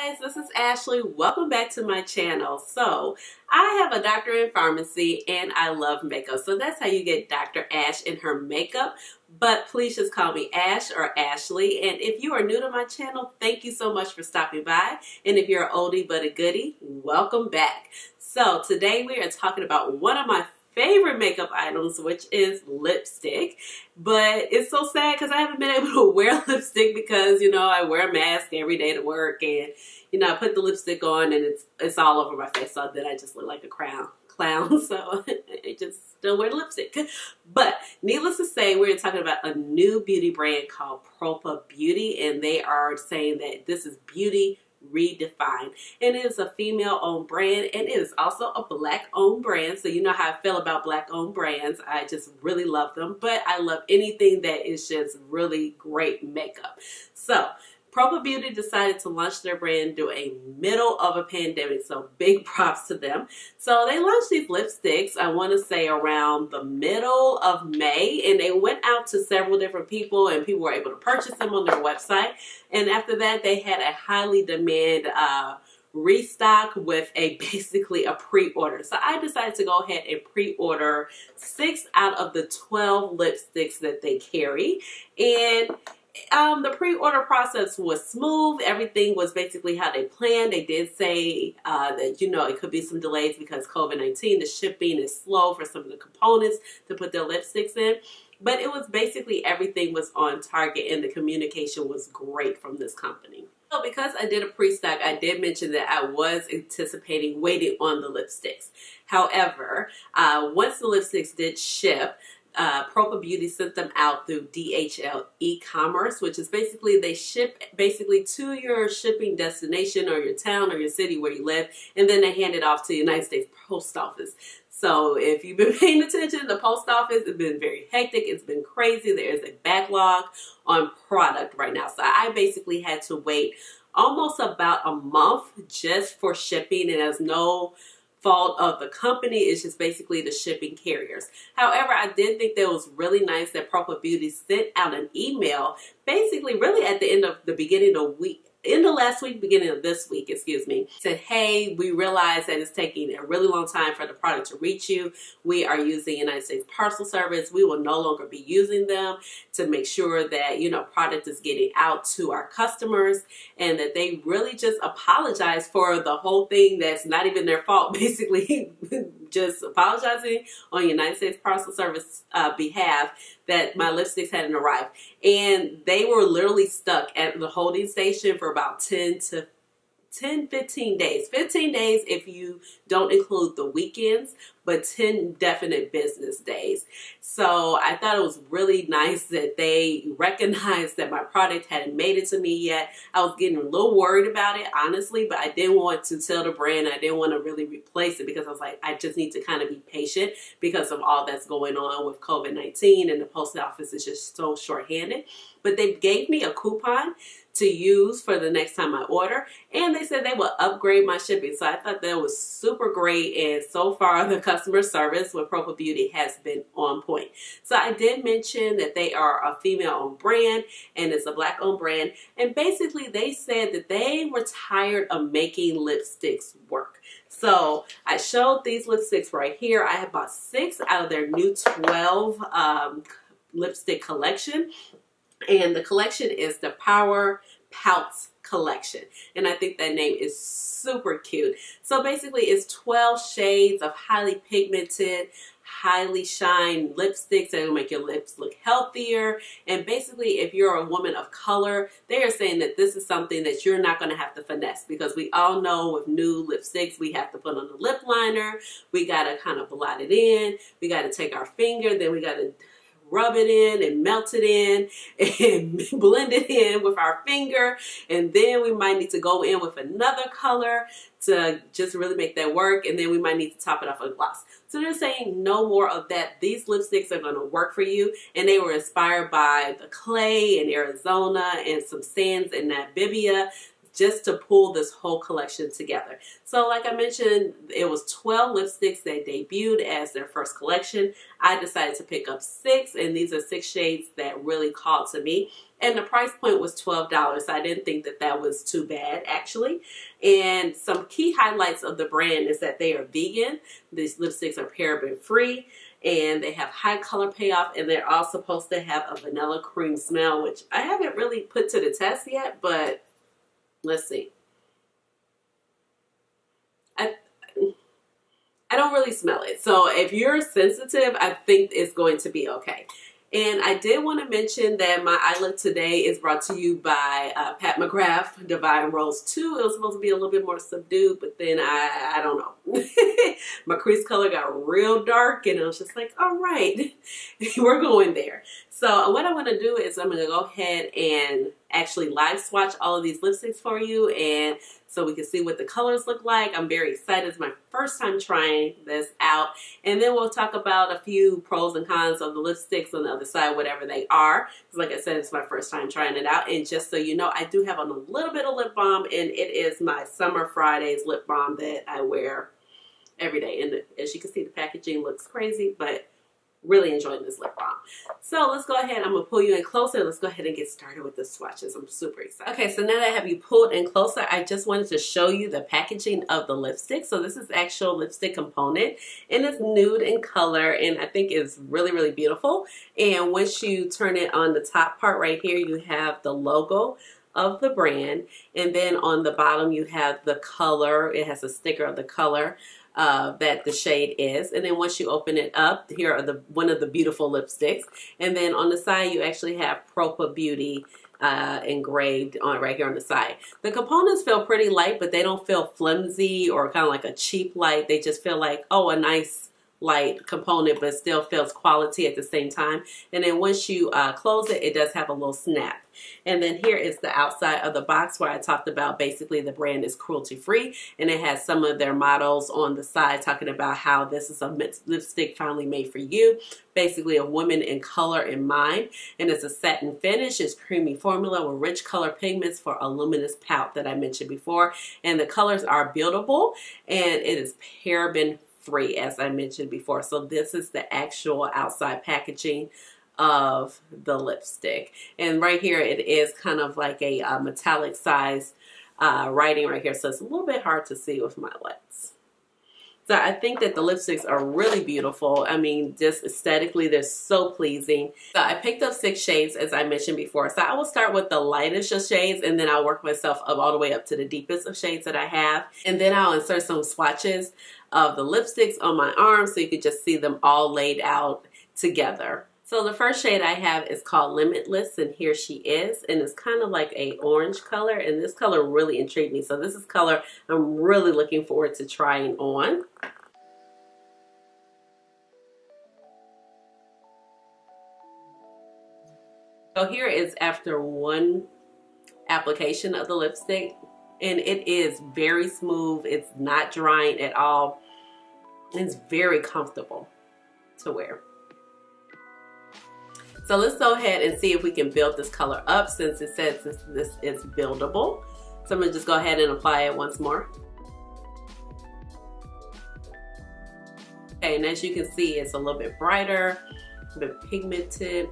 guys, this is Ashley. Welcome back to my channel. So I have a doctorate in pharmacy and I love makeup. So that's how you get Dr. Ash in her makeup. But please just call me Ash or Ashley. And if you are new to my channel, thank you so much for stopping by. And if you're an oldie but a goodie, welcome back. So today we are talking about one of my favorite makeup items, which is lipstick. But it's so sad because I haven't been able to wear lipstick because, you know, I wear a mask every day to work, and, you know, I put the lipstick on and it's all over my face, so then I just look like a clown. So I just still wear lipstick. But needless to say, we're talking about a new beauty brand called Propa Beauty, and they are saying that this is beauty redefined, and it is a female-owned brand, and it is also a black-owned brand. So you know how I feel about black-owned brands. I just really love them, but I love anything that is just really great makeup. So Propa Beauty decided to launch their brand during a middle of a pandemic, so big props to them. So they launched these lipsticks, I want to say around the middle of May, and they went out to several different people, and people were able to purchase them on their website. And after that, they had a highly demanded restock with basically a pre-order. So I decided to go ahead and pre-order 6 out of the 12 lipsticks that they carry. And the pre-order process was smooth. Everything was basically how they planned. They did say that, you know, it could be some delays because COVID-19, the shipping is slow for some of the components to put their lipsticks in. But it was basically everything was on target, and the communication was great from this company. So because I did a pre-stock, I did mention that I was anticipating waiting on the lipsticks. However, once the lipsticks did ship, Propa Beauty sent them out through DHL e-commerce, which is basically they ship basically to your shipping destination or your town or your city where you live, and then they hand it off to the United States Post Office. So if you've been paying attention, the post office has been very hectic. It's been crazy. There is a backlog on product right now. So I basically had to wait almost about a month just for shipping, and there's no fault of the company. It's just basically the shipping carriers. However, I did think that it was really nice that Propa Beauty sent out an email basically really at the end of the beginning of the week. In the last week, beginning of this week, excuse me, said, hey, we realize that it's taking a really long time for the product to reach you. We are using United States Parcel Service. We will no longer be using them to make sure that, you know, product is getting out to our customers, and that they really just apologize for the whole thing that's not even their fault, basically just apologizing on United States Parcel Service behalf that my lipsticks hadn't arrived. And they were literally stuck at the holding station for about 15 days. 15 days if you don't include the weekends, but 10 definite business days. So I thought it was really nice that they recognized that my product hadn't made it to me yet. I was getting a little worried about it, honestly, but I didn't want to tell the brand. I didn't want to really replace it because I was like, I just need to kind of be patient because of all that's going on with COVID-19, and the post office is just so short-handed. But they gave me a coupon to use for the next time I order, and they said they will upgrade my shipping. So I thought that was super great, and so far the customer service with Propa Beauty has been on point. So I did mention that they are a female-owned brand, and it's a black-owned brand, and basically they said that they were tired of making lipsticks work. So I showed these lipsticks right here. I have bought 6 out of their new 12 lipstick collection. And the collection is the Pouts Collection. And I think that name is super cute. So basically it's 12 shades of highly pigmented, highly shine lipsticks that will make your lips look healthier. And basically if you're a woman of color, they are saying that this is something that you're not going to have to finesse, because we all know with new lipsticks we have to put on a lip liner, we got to kind of blot it in, we got to take our finger, then we got to rub it in and melt it in and blend it in with our finger, and then we might need to go in with another color to just really make that work, and then we might need to top it off with gloss. So they're saying no more of that. These lipsticks are going to work for you, and they were inspired by the clay in Arizona and some sands in Namibia. just to pull this whole collection together. So like I mentioned, it was 12 lipsticks that debuted as their first collection. I decided to pick up 6, and these are 6 shades that really called to me. And the price point was $12. So I didn't think that that was too bad, actually. And some key highlights of the brand is that they are vegan. These lipsticks are paraben free, and they have high color payoff, and they're all supposed to have a vanilla cream smell, which I haven't really put to the test yet, but let's see. I don't really smell it. So if you're sensitive, I think it's going to be okay. And I did want to mention that my eye look today is brought to you by Pat McGrath, Divine Rose 2. It was supposed to be a little bit more subdued, but then I don't know. My crease color got real dark, and I was just like, all right, we're going there. So what I want to do is I'm going to go ahead and actually live swatch all of these lipsticks for you, and so we can see what the colors look like. I'm very excited. It's my first time trying this out. And then we'll talk about a few pros and cons of the lipsticks on the other side, whatever they are. Because like I said, it's my first time trying it out. And just so you know, I do have on a little bit of lip balm, and it is my Summer Fridays lip balm that I wear every day. And as you can see, the packaging looks crazy, but really enjoying this lip balm. So let's go ahead. I'm going to pull you in closer. Let's go ahead and get started with the swatches. I'm super excited. Okay, so now that I have you pulled in closer, I just wanted to show you the packaging of the lipstick. So this is actual lipstick component, and it's nude in color, and I think it's really, really beautiful. And once you turn it on the top part right here, you have the logo of the brand, and then on the bottom you have the color. It has a sticker of the color that the shade is, and then once you open it up, here are one of the beautiful lipsticks, and then on the side you actually have Propa Beauty engraved on right here on the side. The components feel pretty light, but they don't feel flimsy or kind of like a cheap light. They just feel like, oh, a nice light component, but still feels quality at the same time. And then once you close it, it does have a little snap. And then here is the outside of the box where I talked about basically the brand is cruelty free, and it has some of their mottos on the side talking about how this is a lipstick finally made for you, basically a woman in color in mind. And it's a satin finish. It's creamy formula with rich color pigments for a luminous pout that I mentioned before, and the colors are buildable, and it is paraben free, as I mentioned before. So this is the actual outside packaging of the lipstick, and right here it is kind of like a metallic size writing right here, so it's a little bit hard to see with my lights. So I think that the lipsticks are really beautiful. I mean, just aesthetically, they're so pleasing. So I picked up 6 shades, as I mentioned before. So I will start with the lightest of shades, and then I'll work myself up all the way up to the deepest of shades that I have. And then I'll insert some swatches of the lipsticks on my arm so you can just see them all laid out together. So the first shade I have is called Limitless, and here she is, and it's kind of like a orange color, and this color really intrigued me. So this is color I'm really looking forward to trying on. So here is after one application of the lipstick, and it is very smooth. It's not drying at all. It's very comfortable to wear. So let's go ahead and see if we can build this color up, since it says this is buildable. So I'm going to just go ahead and apply it once more. Okay, and as you can see, it's a little bit brighter, a bit pigmented.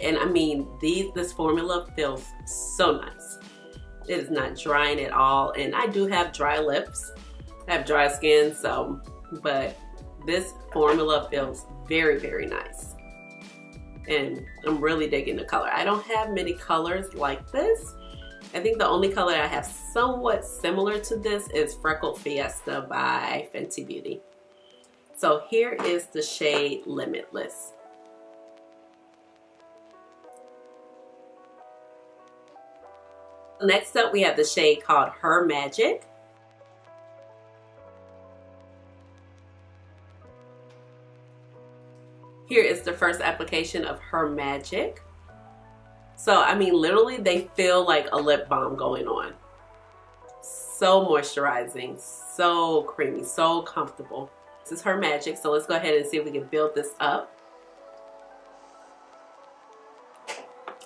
And I mean, this formula feels so nice. It is not drying at all. And I do have dry lips. I have dry skin, so, but this formula feels very, very nice. And I'm really digging the color. I don't have many colors like this. I think the only color I have somewhat similar to this is Freckled Fiesta by Fenty Beauty. So here is the shade Limitless. Next up, we have the shade called Her Magic. Here is the first application of Her Magic. So, I mean, literally they feel like a lip balm going on. So moisturizing, so creamy, so comfortable. This is Her Magic, so let's go ahead and see if we can build this up.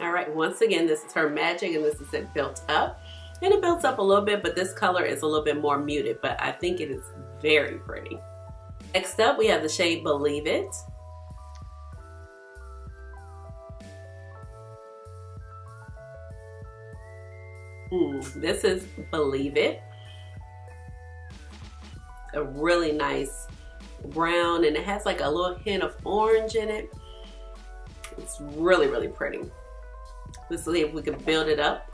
All right, once again, this is her Magic, and this is it Built Up. And it builds up a little bit, but this color is a little bit more muted, but I think it is very pretty. Next up, we have the shade Beleive It. This is Beleive It. A really nice brown, and it has like a little hint of orange in it. It's really, really pretty. Let's see if we can build it up.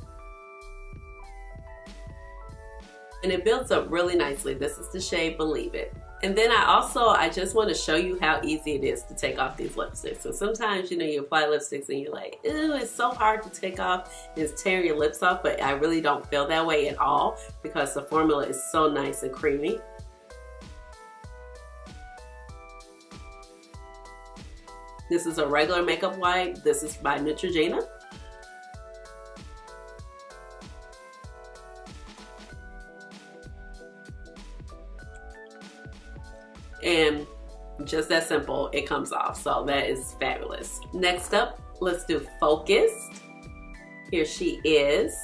And it builds up really nicely. This is the shade Beleive It. And then I just want to show you how easy it is to take off these lipsticks. So sometimes, you know, you apply lipsticks and you're like, ew, it's so hard to take off. It's tearing your lips off, but I really don't feel that way at all because the formula is so nice and creamy. This is a regular makeup wipe. This is by Neutrogena. And just that simple, it comes off. So that is fabulous. Next up, let's do Focused. Here she is.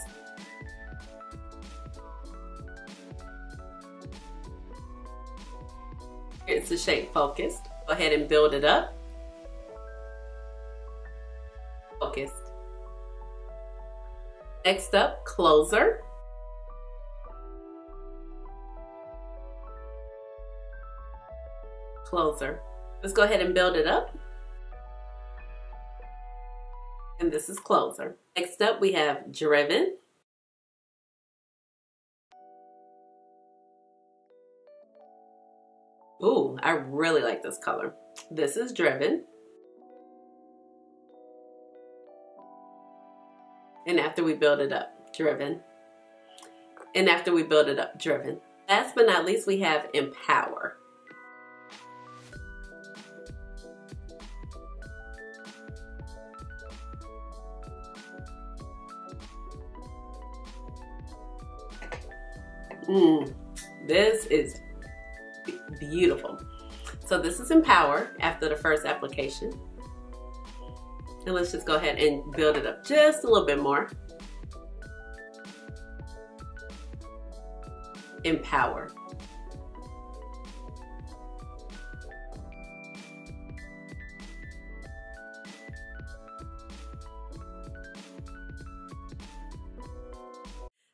Here's the shade Focused. Go ahead and build it up. Focused. Next up, Closer. Closer. Let's go ahead and build it up. And this is Closer. Next up, we have Driven. Ooh, I really like this color. This is Driven. And after we build it up, Driven. And after we build it up, Driven. Last but not least, we have Empower. This is beautiful. So this is Empower after the first application. And let's just go ahead and build it up just a little bit more. Empower.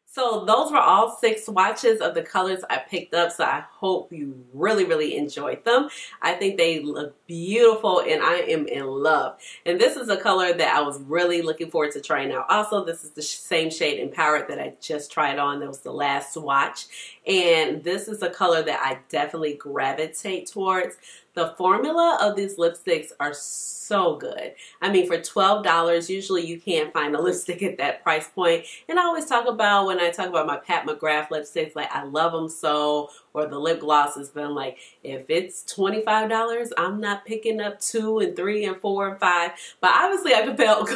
So those were all 6 swatches of the colors I picked up. So I hope you really, really enjoyed them. I think they look beautiful and I am in love. And this is a color that I was really looking forward to trying out. Also, this is the same shade Empowered that I just tried on. That was the last swatch. And this is a color that I definitely gravitate towards. The formula of these lipsticks are so good. I mean, for $12, usually you can't find a lipstick at that price point. And I always talk about, when I talk about my Pat McGrath lipsticks, like I love them so, or the lip glosses, but I'm like, if it's $25, I'm not picking up 2 and 3 and 4 and 5. But obviously I compelled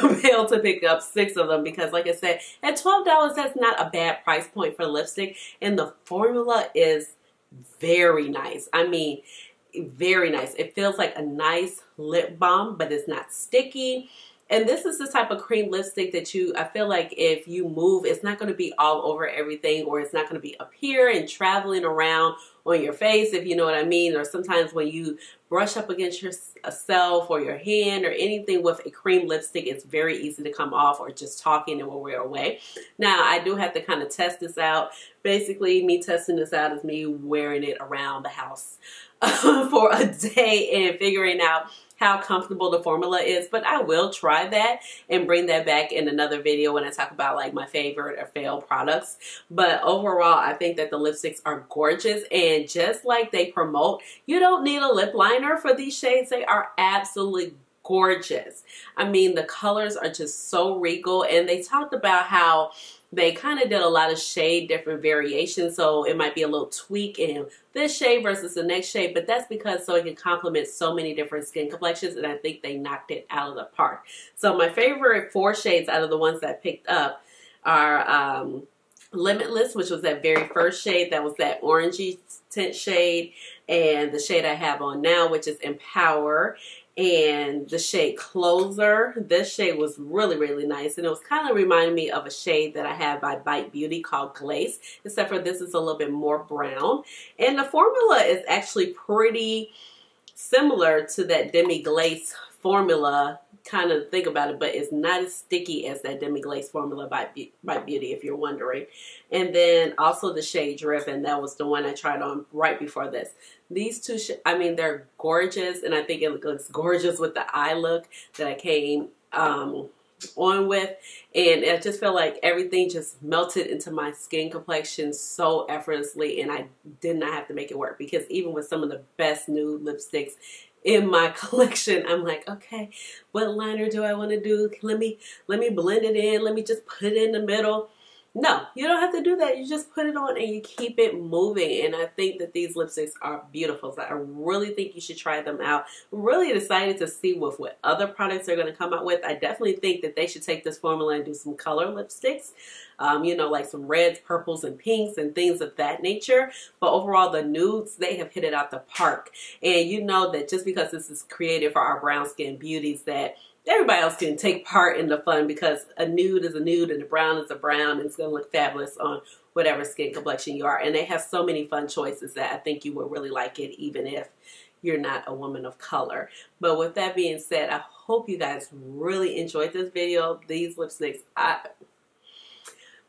to pick up 6 of them because, like I said, at $12, that's not a bad price point for lipstick. And the formula is very nice. I mean, very nice. It feels like a nice lip balm, but it's not sticky. And this is the type of cream lipstick that I feel like if you move, it's not going to be all over everything, or it's not going to be up here and traveling around on your face, if you know what I mean. Or sometimes when you brush up against yourself or your hand or anything with a cream lipstick, it's very easy to come off, or just talking and when we're away. Now, I do have to kind of test this out. Basically, me testing this out is me wearing it around the house for a day and figuring out how comfortable the formula is. But I will try that and bring that back in another video when I talk about like my favorite or failed products. But overall, I think that the lipsticks are gorgeous, and just like they promote, you don't need a lip liner for these shades. They are absolutely gorgeous. I mean, the colors are just so regal, and they talked about how they kind of did a lot of shade different variations, so it might be a little tweak in this shade versus the next shade, but that's because so it can complement so many different skin complexions, and I think they knocked it out of the park. So my favorite 4 shades out of the ones that I picked up are Limitless, which was that very first shade, that was that orangey tint shade, and the shade I have on now, which is Empower. and the shade Closer. This shade was really, really nice, and it was kind of reminding me of a shade that I have by Beleive Beauty called Glaze, except for this is a little bit more brown. And the formula is actually pretty similar to that Demi Glaze formula, kind of think about it, but it's not as sticky as that Demi Glaze formula by Beauty, if you're wondering. And then also the shade Driven, that was the one I tried on right before this. These two, I mean, they're gorgeous, and I think it looks gorgeous with the eye look that I came on with, and I just felt like everything just melted into my skin complexion so effortlessly, and I did not have to make it work, because even with some of the best nude lipsticks in my collection, I'm like, okay, what liner do I want to do? Let me blend it in. Let me just put it in the middle. No, you don't have to do that. You just put it on and you keep it moving. And I think that these lipsticks are beautiful. So I really think you should try them out. I'm really excited to see what other products they're going to come out with. I definitely think that they should take this formula and do some color lipsticks. You know, like some reds, purples, and pinks and things of that nature. But overall, the nudes, they have hit it out the park. And you know that just because this is created for our brown skin beauties, that everybody else can take part in the fun, because a nude is a nude and a brown is a brown, and it's going to look fabulous on whatever skin complexion you are. And they have so many fun choices that I think you will really like it, even if you're not a woman of color. But with that being said, I hope you guys really enjoyed this video. These lipsticks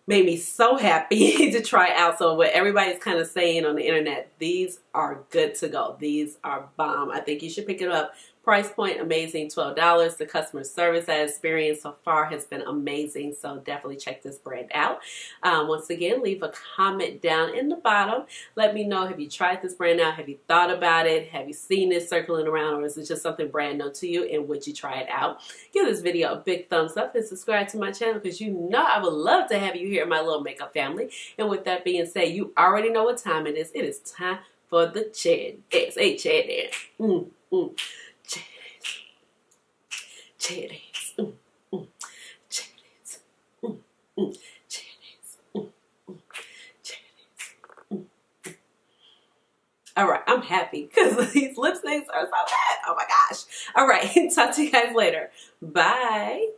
made me so happy to try out. So what everybody's kind of saying on the internet, these are good to go. These are bomb. I think you should pick it up. Price point amazing, $12. The customer service I experienced so far has been amazing, so definitely check this brand out. Once again, leave a comment down in the bottom. Let me know, have you tried this brand out? Have you thought about it? Have you seen it circling around, or is it just something brand new to you, and would you try it out? Give this video a big thumbs up and subscribe to my channel, because you know I would love to have you here in my little makeup family. And with that being said, you already know what time it is. It is time for the chat. It's a chat. Cherries, cherries, cherries. All right, I'm happy because these lipsticks are so bad. Oh my gosh. All right, talk to you guys later. Bye.